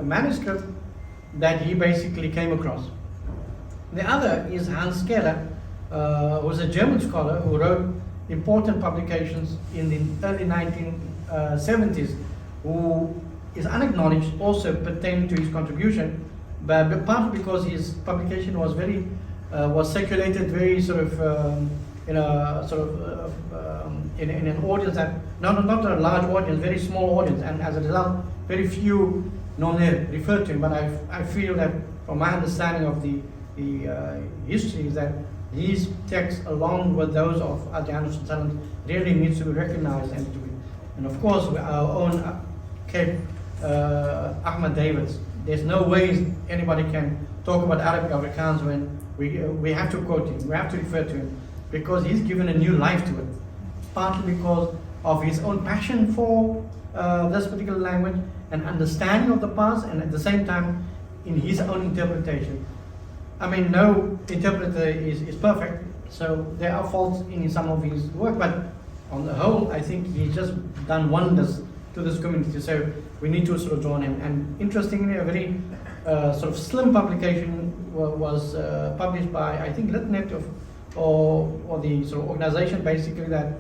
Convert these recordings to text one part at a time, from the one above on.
a manuscript that he basically came across. The other is Hans Keller, who was a German scholar who wrote important publications in the early 1970s, who is unacknowledged also pertaining to his contribution, but partly because his publication was very was circulated very sort of in a sort of in an audience that not a large audience, very small audience, and as a result, very few normally refer to him. But I feel that from my understanding of the history is that these texts, along with those of Adrianus and Salland, really needs to be recognized and of course our own Cape Ahmad Davids. There's no way anybody can talk about Arabic Afrikaans when we have to quote him, we have to refer to him, because he's given a new life to it, partly because of his own passion for this particular language and understanding of the past, and at the same time in his own interpretation. I mean, no interpreter is perfect, so there are faults in some of his work, but on the whole, I think he's just done wonders to this community, so we need to sort of draw on him. And interestingly, a very sort of slim publication was published by, I think, Litnet or the sort of organization basically that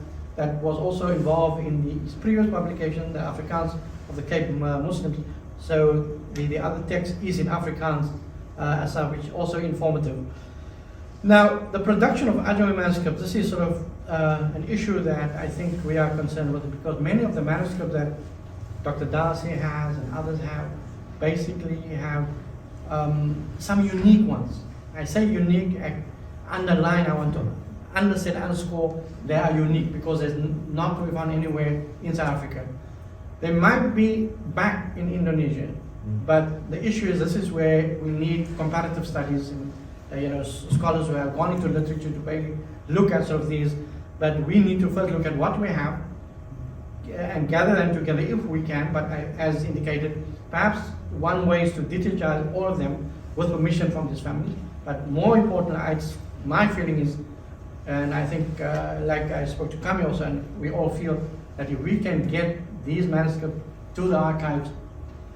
was also involved in his previous publication, the Afrikaans of the Cape Muslims. So the other text is in Afrikaans as such, which is also informative. Now, the production of Ajami manuscripts, this is sort of an issue that I think we are concerned with, because many of the manuscripts that Dr. Darcy has and others have basically have some unique ones. I say unique, underline, I want to underset, underscore, they are unique because there's not to be found anywhere in South Africa. They might be back in Indonesia, but the issue is this is where we need comparative studies and scholars who have gone into literature to maybe look at sort of these, but we need to first look at what we have and gather them together if we can, but as indicated, perhaps one way is to digitize all of them with permission from this family. But more importantly, my feeling is, and I think like I spoke to Kami also, and we all feel that if we can get these manuscripts to the archives,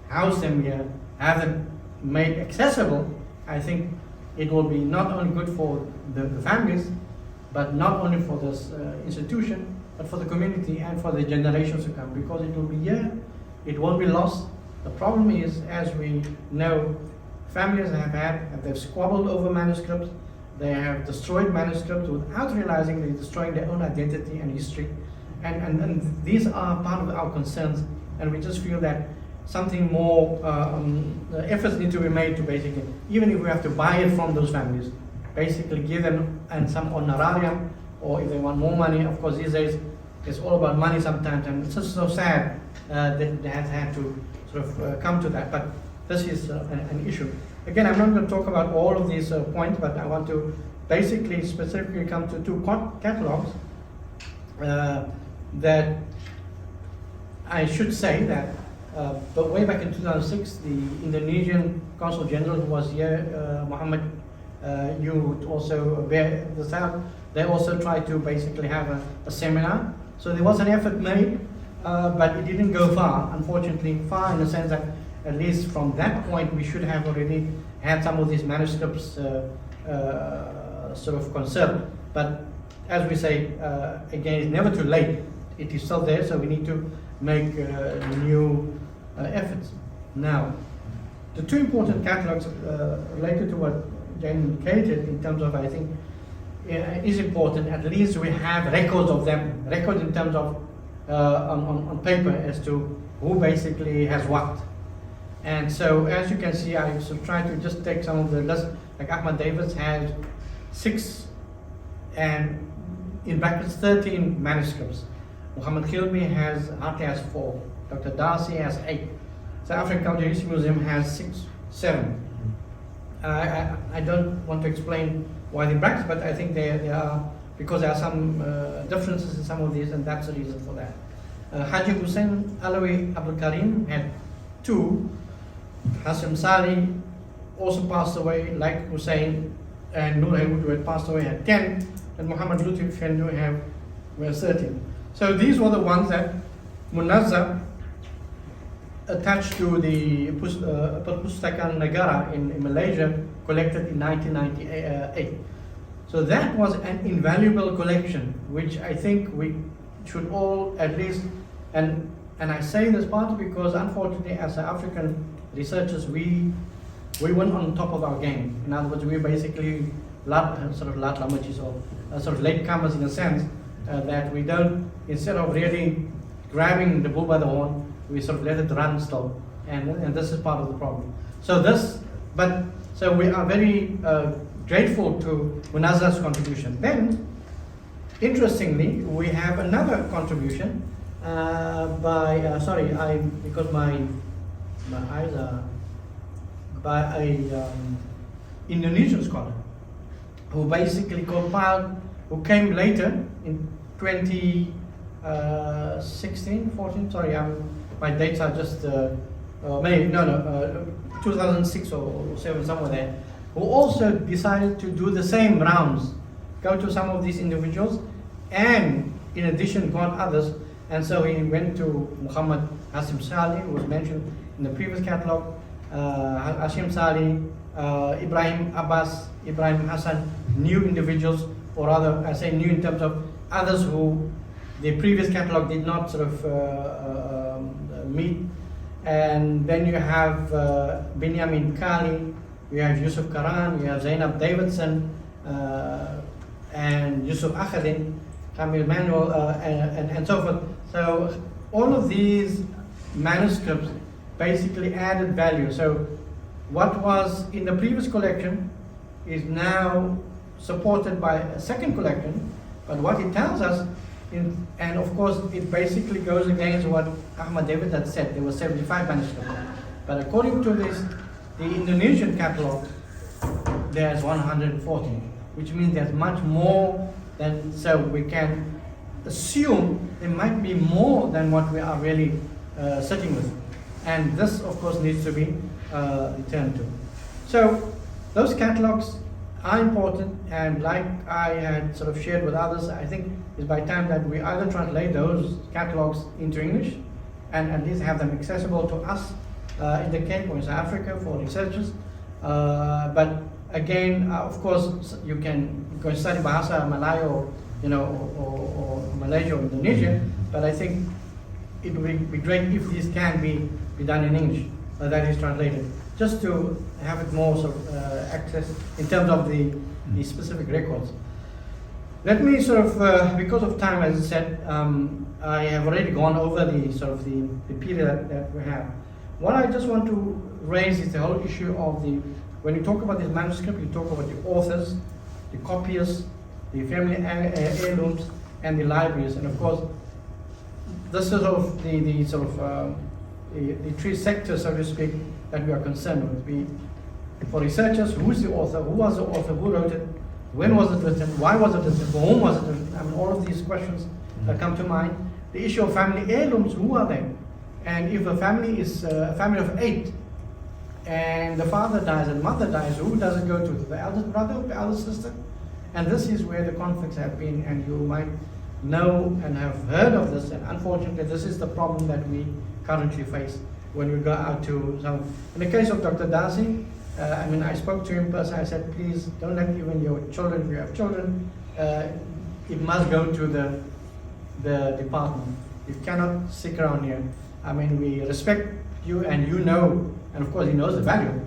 house them here, have them made accessible, I think it will be not only good for the families, but not only for this institution, but for the community and for the generations to come, because it will be here, it won't be lost. The problem is, as we know, families they've squabbled over manuscripts, they have destroyed manuscripts without realizing they're destroying their own identity and history. And these are part of our concerns, and we just feel that something more efforts need to be made to basically, even if we have to buy it from those families, basically give them and some honorarium, or if they want more money. Of course, these days it's all about money sometimes, and it's just so sad that they have had to sort of come to that. But this is an issue. Again, I'm not going to talk about all of these points, but I want to basically specifically come to two catalogs that I should say that but way back in 2006, the Indonesian Consul General who was here, Muhammad, you also bear this out, they also tried to basically have a seminar. So there was an effort made, but it didn't go far, unfortunately, far in the sense that at least from that point we should have already had some of these manuscripts sort of conserved. But as we say, again, it's never too late. It is still there, so we need to make new efforts. Now, the two important catalogs related to what Jane indicated in terms of, I think, is important. At least we have records of them, records in terms of on paper as to who basically has what. And so, as you can see, I tried to just take some of the list. Like Ahmad Davids has 6 and in brackets 13 manuscripts. Muhammad Khilmi hardly has 4. Dr. Darcy has 8. South African Cultural History Museum has 7. I don't want to explain why the brackets, but I think they are, because there are some differences in some of these, and that's the reason for that. Haji Hussein Alawi Abdul Karim had 2. Hassan Sali also passed away, like Hussein, and Nur Hayoud, who had passed away, had 10, and Muhammad Lutfi Fendu were 13. So these were the ones that Munazzam attached to the Perpustakaan Negara in Malaysia, collected in 1998. So that was an invaluable collection, which I think we should all at least, and I say this partly because unfortunately as African researchers we weren't on top of our game. In other words, we basically sort of latlamachis or sort of latecomers in a sense, that we don't, instead of really grabbing the bull by the horn, we sort of let it run still, and this is part of the problem. So we are very grateful to Munazza's contribution. Then, interestingly, we have another contribution by because my eyes are, by a Indonesian scholar who basically compiled, who came later in 2016, 14. Sorry, my dates are just 2006 or 7, somewhere there. Who also decided to do the same rounds, go to some of these individuals, and in addition got others. And so he went to Muhammad Hashim Saleh, who was mentioned in the previous catalogue, Hashim Saleh, Ibrahim Abbas, Ibrahim Hassan, new individuals, or rather I say new in terms of others who the previous catalogue did not sort of meet. And then you have Benjamin Kali, you have Yusuf Karan, you have Zainab Davidson, and Yusuf Akhadin, Kamil Manuel, and so forth. So all of these manuscripts basically added value. So what was in the previous collection is now supported by a second collection, but what it tells us, and of course it basically goes against what Ahmad David had said, there were 75 manuscripts. But according to this, the Indonesian catalogue, there's 140, which means there's much more than, so we can assume there might be more than what we are really sitting with. And this, of course, needs to be returned to. So those catalogues are important, and like I had sort of shared with others, I think it's by time that we either translate those catalogues into English and at least have them accessible to us in the Cape or in South Africa for researchers. But again, of course, you can go study Bahasa Malay or Malaysia or Indonesia, but I think it would be great if this can be done in English, that is translated, just to have it more sort of access in terms of the specific records. Let me sort of, because of time, as I said, I have already gone over the sort of the period that we have. What I just want to raise is the whole issue of when you talk about this manuscript, you talk about the authors, the copyists, the family heirlooms, and the libraries. And of course, this is sort of the three sectors, so to speak, that we are concerned with. For researchers, who's the author, who was the author, who wrote it, when was it written, why was it written, for whom was it written? I mean, all of these questions that come to mind. The issue of family heirlooms, who are they? And if a family is a family of 8, and the father dies and mother dies, who does it go to? The eldest brother or the eldest sister? And this is where the conflicts have been, and you might know and have heard of this, and unfortunately this is the problem that we currently face when we go out to some. In the case of Dr. Dasi, I spoke to him personally. I said, please don't let even your children, if you have children, it must go to the department. You cannot stick around here. I mean, we respect you, and you know, and of course he knows the value.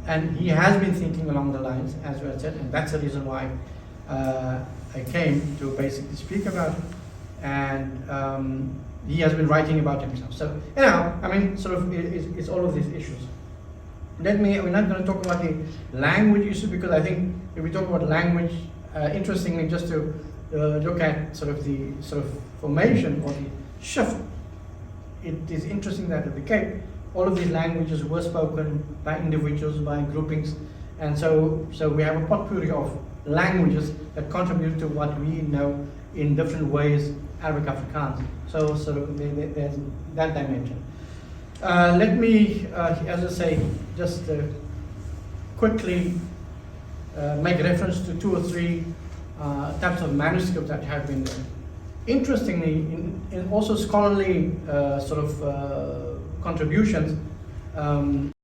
And he has been thinking along the lines, as we had said, and that's the reason why I came to basically speak about it. And he has been writing about himself. So anyhow, I mean, sort of, it's all of these issues. We're not going to talk about the language issue, because I think if we talk about language, interestingly, just to look at sort of the formation or the shift, it is interesting that at the Cape, all of these languages were spoken by individuals, by groupings, and so we have a potpourri of languages that contribute to what we know in different ways, Arabic Afrikaans. So sort of there's that dimension. Let me, as I say, just quickly make reference to 2 or 3 types of manuscripts that have been there. Interestingly, in also scholarly contributions.